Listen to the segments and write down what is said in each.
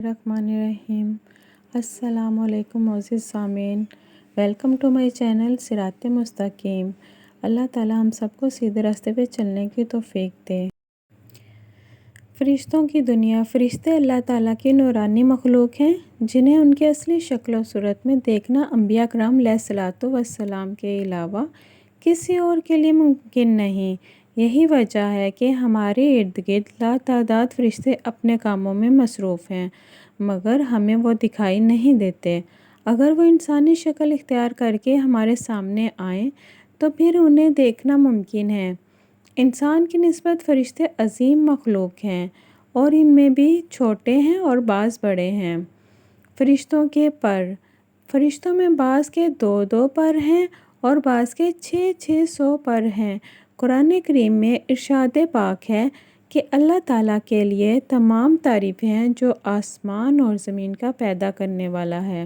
الرحمن الرحیم۔ السلام علیکم معزز سامعین، ویلکم ٹو مائی چینل صراط مستقیم۔ اللہ تعالی ہم سب کو سیدھے راستے پہ چلنے کی توفیق دے۔ فرشتوں کی دنیا۔ فرشتے اللہ تعالیٰ کی نورانی مخلوق ہیں جنہیں ان کی اصلی شکل و صورت میں دیکھنا انبیاء کرام علیہ الصلوۃ والسلام کے علاوہ کسی اور کے لیے ممکن نہیں۔ یہی وجہ ہے کہ ہمارے ارد گرد لاتعداد فرشتے اپنے کاموں میں مصروف ہیں، مگر ہمیں وہ دکھائی نہیں دیتے۔ اگر وہ انسانی شکل اختیار کر کے ہمارے سامنے آئیں تو پھر انہیں دیکھنا ممکن ہے۔ انسان کی نسبت فرشتے عظیم مخلوق ہیں اور ان میں بھی چھوٹے ہیں اور بعض بڑے ہیں۔ فرشتوں کے پر۔ فرشتوں میں بعض کے 2 پر ہیں اور بعض کے 600 پر ہیں۔ قرآن کریم میں ارشاد پاک ہے کہ اللہ تعالیٰ کے لیے تمام تعریفیں ہیں جو آسمان اور زمین کا پیدا کرنے والا ہے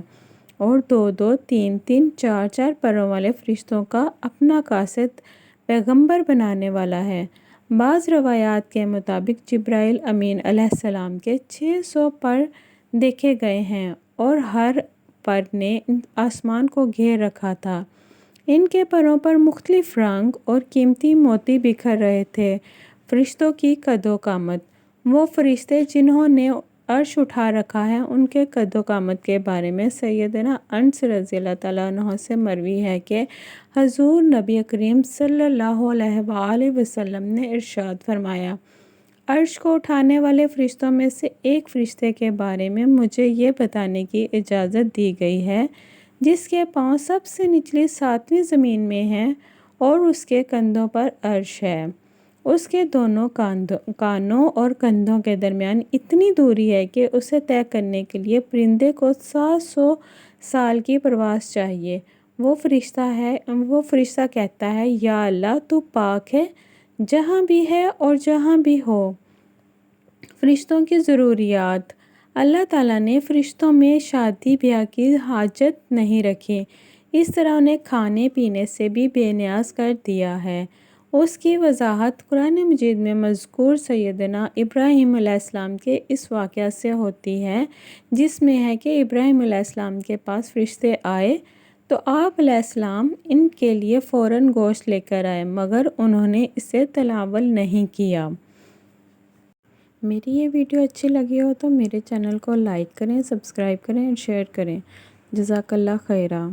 اور 2 3 4 پروں والے فرشتوں کا اپنا قاصد پیغمبر بنانے والا ہے۔ بعض روایات کے مطابق جبرائیل امین علیہ السلام کے 600 پر دیکھے گئے ہیں اور ہر پر نے آسمان کو گھیر رکھا تھا۔ ان کے پروں پر مختلف رنگ اور قیمتی موتی بکھر رہے تھے۔ فرشتوں کی قد و قامت۔ وہ فرشتے جنہوں نے عرش اٹھا رکھا ہے ان کے قد و قامت کے بارے میں سیدنا انس رضی اللہ تعالیٰ عنہ سے مروی ہے کہ حضور نبی کریم صلی اللہ علیہ وآلہ وسلم نے ارشاد فرمایا، عرش کو اٹھانے والے فرشتوں میں سے ایک فرشتے کے بارے میں مجھے یہ بتانے کی اجازت دی گئی ہے جس کے پاؤں سب سے نچلی 7ویں زمین میں ہیں اور اس کے کندھوں پر عرش ہے۔ اس کے دونوں کانوں اور کندھوں کے درمیان اتنی دوری ہے کہ اسے طے کرنے کے لیے پرندے کو 700 سال کی پرواز چاہیے۔ وہ فرشتہ کہتا ہے، یا اللہ تو پاک ہے جہاں بھی ہے اور جہاں بھی ہو۔ فرشتوں کی ضروریات۔ اللہ تعالیٰ نے فرشتوں میں شادی بیاہ کی حاجت نہیں رکھی، اس طرح انہیں کھانے پینے سے بھی بے نیاز کر دیا ہے۔ اس کی وضاحت قرآن مجید میں مذکور سیدنا ابراہیم علیہ السلام کے اس واقعہ سے ہوتی ہے جس میں ہے کہ ابراہیم علیہ السلام کے پاس فرشتے آئے تو آپ علیہ السلام ان کے لیے فوراً گوشت لے کر آئے مگر انہوں نے اسے تناول نہیں کیا۔ میری یہ ویڈیو اچھی لگی ہو تو میرے چینل کو لائک کریں، سبسکرائب کریں اور شیئر کریں۔ جزاک اللہ خیرہ۔